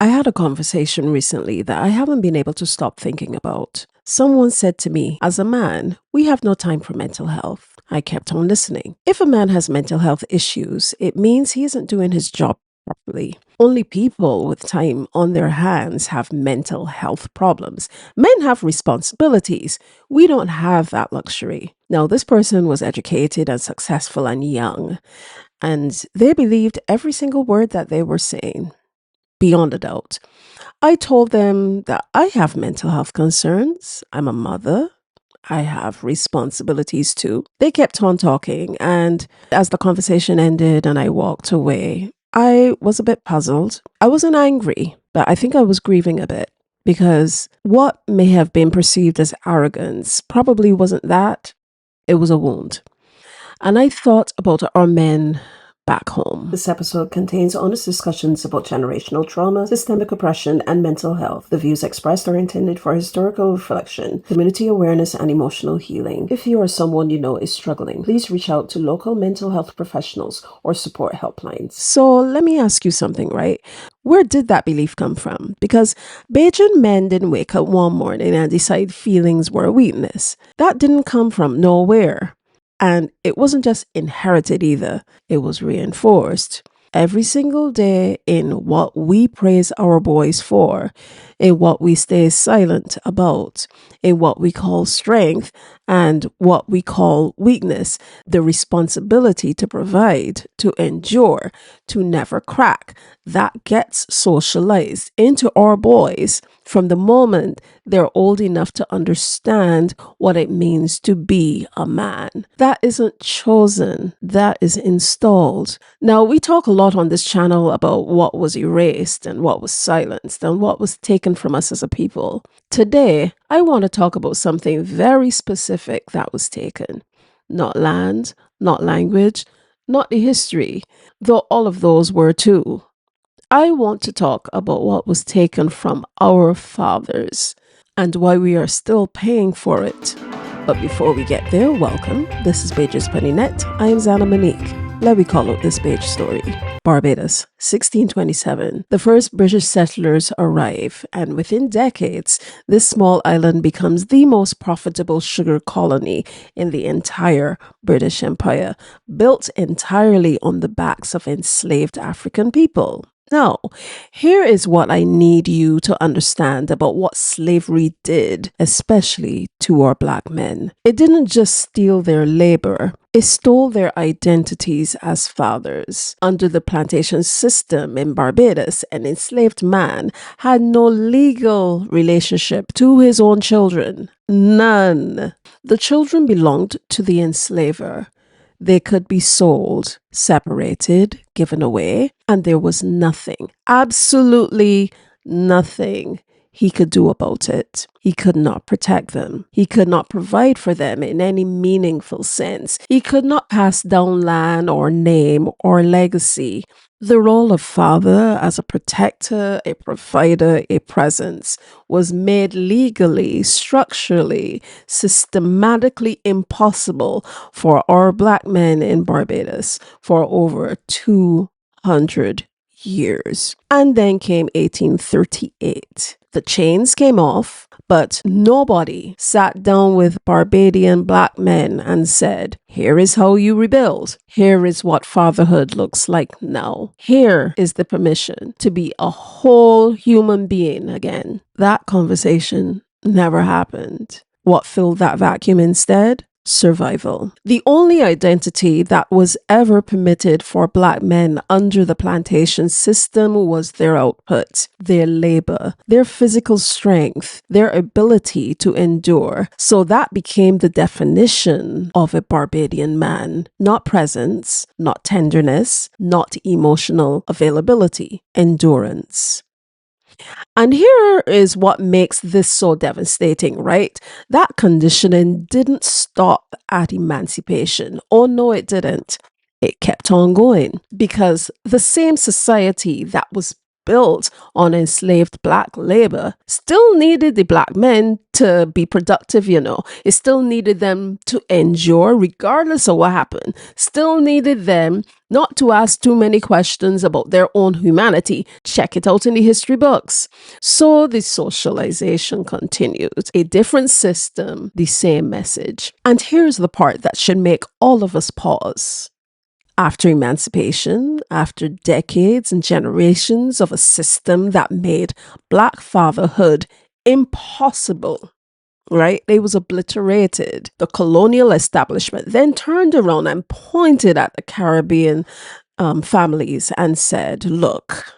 I had a conversation recently that I haven't been able to stop thinking about. Someone said to me, as a man, we have no time for mental health. I kept on listening. If a man has mental health issues, it means he isn't doing his job properly. Only people with time on their hands have mental health problems. Men have responsibilities. We don't have that luxury. Now, this person was educated and successful and young, and they believed every single word that they were saying, beyond a doubt. I told them that I have mental health concerns. I'm a mother. I have responsibilities too. They kept on talking, and as the conversation ended and I walked away, I was a bit puzzled. I wasn't angry, but I think I was grieving a bit because what may have been perceived as arrogance probably wasn't that. It was a wound. And I thought about our men back home. This episode contains honest discussions about generational trauma, systemic oppression, and mental health. The views expressed are intended for historical reflection, community awareness, and emotional healing. If you or someone you know is struggling, please reach out to local mental health professionals or support helplines. So let me ask you something, right? Where did that belief come from? Because Bajan men didn't wake up one morning and decide feelings were a weakness. That didn't come from nowhere. And it wasn't just inherited either, it was reinforced every single day in what we praise our boys for, in what we stay silent about, in what we call strength and what we call weakness, the responsibility to provide, to endure, to never crack. That gets socialized into our boys from the moment they're old enough to understand what it means to be a man. That isn't chosen, that is installed. Now, we talk a lot on this channel about what was erased and what was silenced and what was taken from us as a people. Today, I want to talk about something very specific that was taken. Not land, not language, not the history, though all of those were too. I want to talk about what was taken from our fathers and why we are still paying for it. But before we get there, welcome. This is Pages Net. I am Zana Monique. Let me call out this page story. Barbados, 1627. The first British settlers arrive, and within decades, this small island becomes the most profitable sugar colony in the entire British Empire, built entirely on the backs of enslaved African people. Now, here is what I need you to understand about what slavery did, especially to our black men. It didn't just steal their labor, it stole their identities as fathers. Under the plantation system in Barbados, an enslaved man had no legal relationship to his own children. None. The children belonged to the enslaver. They could be sold, separated, given away, and there was nothing, absolutely nothing he could do about it. He could not protect them. He could not provide for them in any meaningful sense. He could not pass down land or name or legacy. The role of father as a protector, a provider, a presence was made legally, structurally, systematically impossible for our black men in Barbados for over 200 years. And then came 1838. The chains came off, but nobody sat down with Barbadian black men and said, here is how you rebuild. Here is what fatherhood looks like now. Here is the permission to be a whole human being again. That conversation never happened. What filled that vacuum instead? Survival. The only identity that was ever permitted for black men under the plantation system was their output, their labor, their physical strength, their ability to endure. So that became the definition of a Barbadian man. Not presence, not tenderness, not emotional availability, endurance. And here is what makes this so devastating, right? That conditioning didn't stop at emancipation. Oh, no, it didn't. It kept on going because the same society that was built on enslaved black labor still needed the black men to be productive, It still needed them to endure regardless of what happened. Still needed them not to ask too many questions about their own humanity. Check it out in the history books. So the socialization continues. A different system, the same message. And here's the part that should make all of us pause. After emancipation, after decades and generations of a system that made black fatherhood impossible, right? It was obliterated. The colonial establishment then turned around and pointed at the Caribbean families and said, look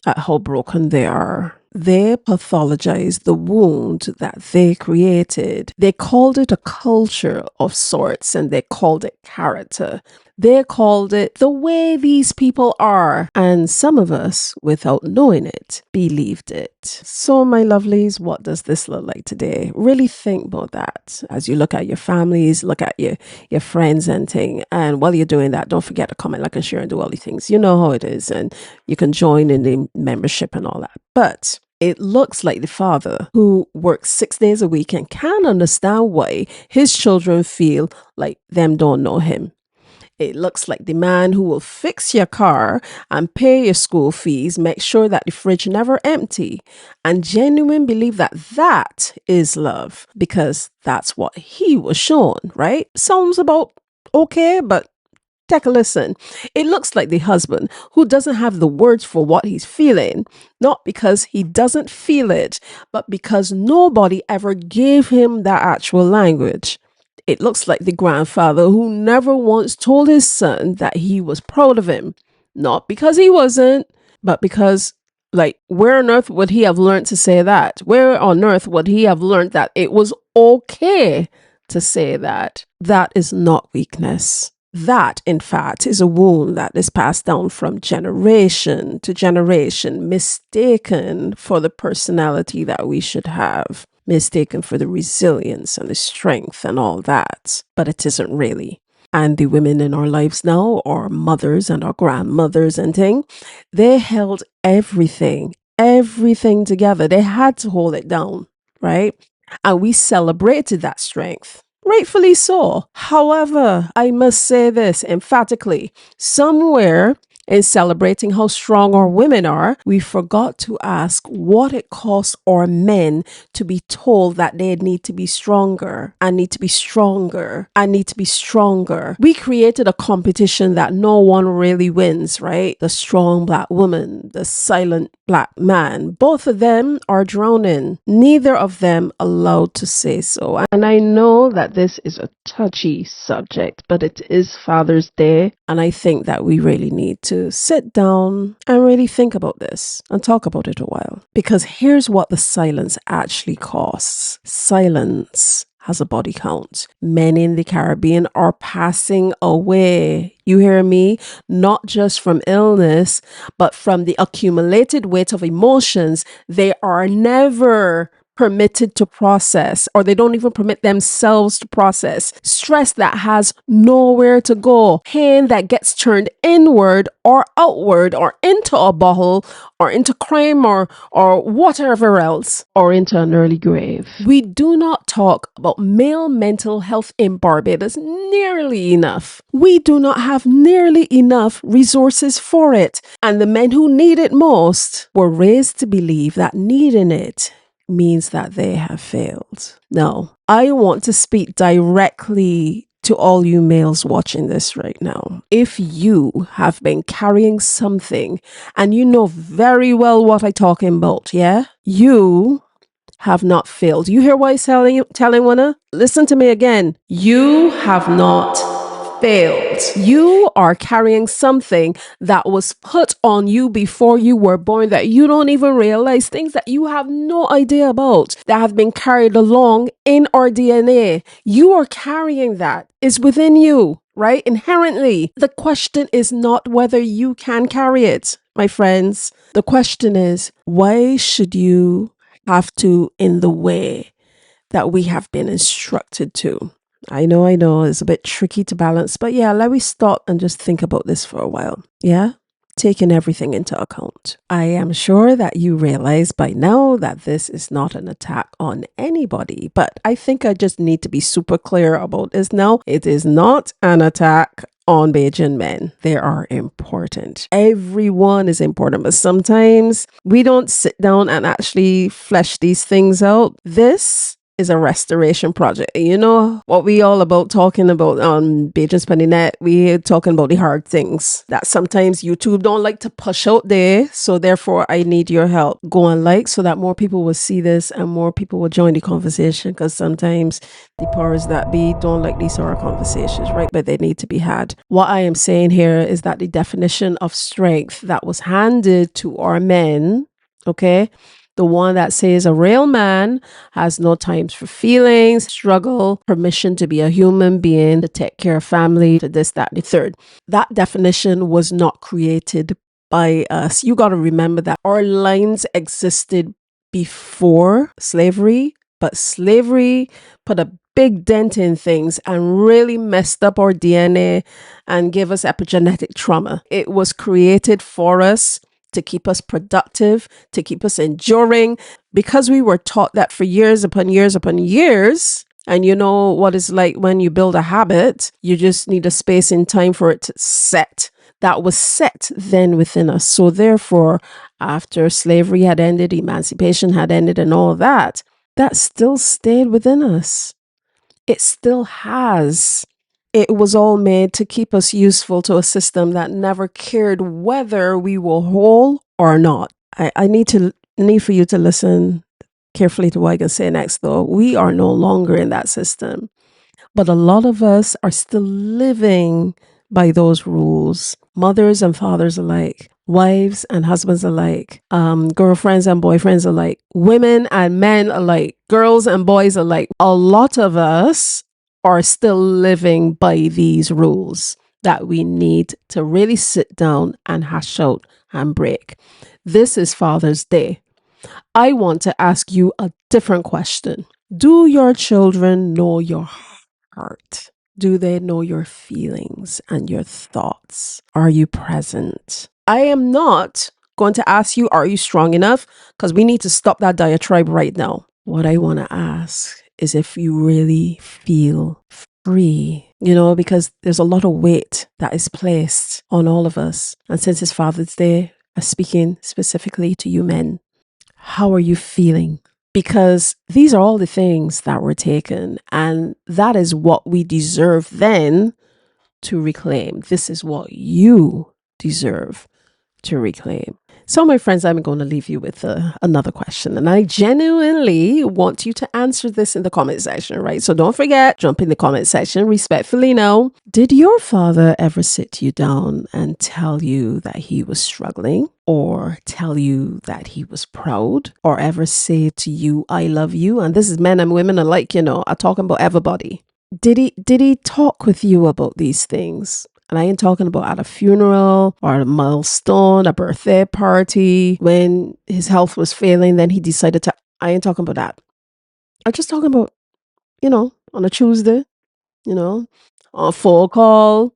at how broken they are. They pathologized the wound that they created. They called it a culture of sorts and they called it character. They called it the way these people are. And some of us, without knowing it, believed it. So, my lovelies, what does this look like today? Really think about that as you look at your families, look at your friends and thing. And while you're doing that, don't forget to comment, like, and share and do all these things. You know how it is. And you can join in the membership and all that. But it looks like the father who works 6 days a week and can't understand why his children feel like them don't know him. It looks like the man who will fix your car and pay your school fees, make sure that the fridge never empty, and genuinely believe that that is love because that's what he was shown, right? Sounds about okay, but take a listen. It looks like the husband who doesn't have the words for what he's feeling, not because he doesn't feel it, but because nobody ever gave him that actual language. It looks like the grandfather who never once told his son that he was proud of him, not because he wasn't, but because, like, where on earth would he have learned to say that? Where on earth would he have learned that it was okay to say that? That is not weakness. That, in fact, is a wound that is passed down from generation to generation, mistaken for the personality that we should have, mistaken for the resilience and the strength and all that. But it isn't really. And the women in our lives now, our mothers and our grandmothers and thing, they held everything together. They had to hold it down, right? And we celebrated that strength. Rightfully so. However, I must say this emphatically. Somewhere in celebrating how strong our women are, we forgot to ask what it costs our men to be told that they need to be stronger. I need to be stronger. I need to be stronger. We created a competition that no one really wins, right? The strong black woman, the silent black man, both of them are drowning. Neither of them allowed to say so. And I know that this is a touchy subject, but it is Father's Day. And I think that we really need to sit down and really think about this and talk about it a while. Because here's what the silence actually costs. Silence has a body count. Men in the Caribbean are passing away. You hear me? Not just from illness, but from the accumulated weight of emotions they are never permitted to process, or they don't even permit themselves to process. Stress that has nowhere to go. Pain that gets turned inward or outward or into a bottle or into crime or whatever else or into an early grave. We do not talk about male mental health in Barbados nearly enough. We do not have nearly enough resources for it. And the men who need it most were raised to believe that needing it means that they have failed. Now, I want to speak directly to all you males watching this right now. If you have been carrying something and you know very well what I'm talking about, yeah? You have not failed. You hear what I'm telling Wanna? Listen to me again. You have not failed. You are carrying something that was put on you before you were born that you don't even realize, things that you have no idea about that have been carried along in our DNA. You are carrying that. It's within you, right? Inherently. The question is not whether you can carry it, my friends. The question is, why should you have to in the way that we have been instructed to? I know, it's a bit tricky to balance, but yeah, let me stop and just think about this for a while. Yeah? taking everything into account. I am sure that you realize by now that this is not an attack on anybody, but I think I just need to be super clear about this now. It is not an attack on Bajan men. They are important. Everyone is important, but sometimes we don't sit down and actually flesh these things out. This is a restoration project. You know what we all about talking about on Bajans Net. We talking about the hard things that sometimes YouTube don't like to push out there. So therefore, I need your help. Go and like so that more people will see this and more people will join the conversation. Because sometimes the powers that be don't like these sort of conversations, right? But they need to be had. What I am saying here is that the definition of strength that was handed to our men, okay, the one that says a real man has no times for feelings, struggle, permission to be a human being, to take care of family, to this, that, and the third. That definition was not created by us. You got to remember that our lines existed before slavery, but slavery put a big dent in things and really messed up our DNA and gave us epigenetic trauma. It was created for us to keep us productive, to keep us enduring, because we were taught that for years upon years upon years. And you know what it's like when you build a habit, you just need a space in time for it to set. That was set then within us. So therefore, after slavery had ended, emancipation had ended and all that, that still stayed within us. It still has. It was all made to keep us useful to a system that never cared whether we were whole or not. I need for you to listen carefully to what I can say next, though. We are no longer in that system, but a lot of us are still living by those rules. Mothers and fathers alike, wives and husbands alike, girlfriends and boyfriends alike, women and men alike, girls and boys alike. A lot of us are still living by these rules that we need to really sit down and hash out and break. This is Father's Day. I want to ask you a different question. Do your children know your heart? Do they know your feelings and your thoughts? Are you present? I am not going to ask you, are you strong enough? Because we need to stop that diatribe right now. What I want to ask is if you really feel free, because there's a lot of weight that is placed on all of us. And since it's Father's Day, I'm speaking specifically to you men. How are you feeling? Because these are all the things that were taken, and that is what we deserve then to reclaim. This is what you deserve to reclaim. So, my friends, I'm going to leave you with another question, and I genuinely want you to answer this in the comment section, right? So don't forget, jump in the comment section respectfully now. Did your father ever sit you down and tell you that he was struggling, or tell you that he was proud, or ever say to you, I love you? And this is men and women alike, I'm talking about everybody. Did he talk with you about these things? And I ain't talking about at a funeral or a milestone, a birthday party, when his health was failing, then he decided to, I ain't talking about that. I'm just talking about, on a Tuesday, on a phone call,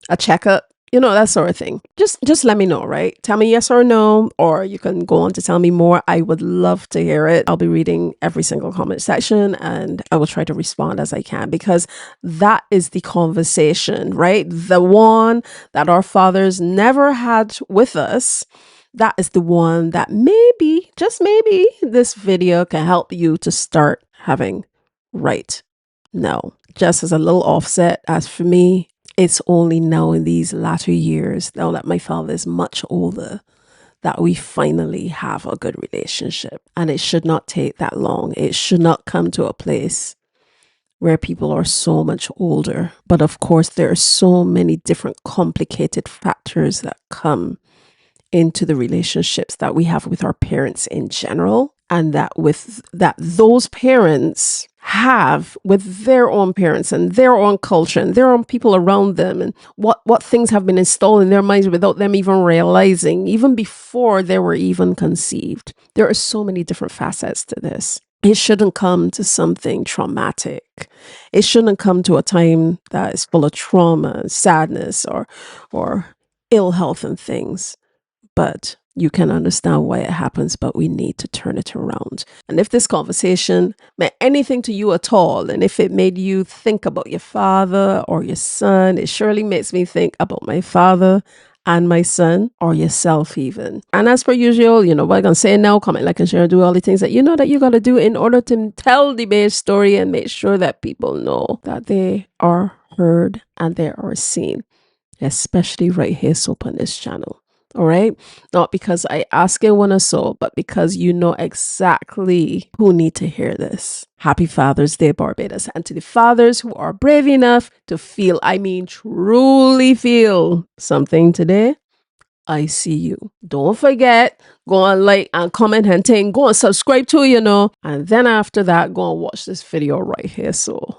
a checkup, that sort of thing. Just let me know, right? Tell me yes or no, or you can go on to tell me more. I would love to hear it. I'll be reading every single comment section and I will try to respond as I can, because that is the conversation, right? The one that our fathers never had with us. That is the one that maybe, just maybe, this video can help you to start having right now. Just as a little offset, as for me, it's only now in these latter years, now that my father is much older, that we finally have a good relationship. And it should not take that long. It should not come to a place where people are so much older. But of course, there are so many different complicated factors that come into the relationships that we have with our parents in general, and that those parents have with their own parents and their own culture and their own people around them, and what things have been installed in their minds without them even realizing, even before they were even conceived. There are so many different facets to this. It shouldn't come to something traumatic. It shouldn't come to a time that is full of trauma, sadness, or ill health and things. but you can understand why it happens, but we need to turn it around. And if this conversation meant anything to you at all, and if it made you think about your father or your son, it surely makes me think about my father and my son, or yourself even. And as per usual, what I'm going to say now, comment, like, and share, do all the things that that you got to do in order to tell the base story and make sure that people know that they are heard and they are seen, especially right here so on this channel. All right. Not because I ask it one or so, but because you know exactly who need to hear this. Happy Father's Day, Barbados. And to the fathers who are brave enough to feel, truly feel something today, I see you. Don't forget, go and like and comment and thing. Go and subscribe too, And then after that, go and watch this video right here. So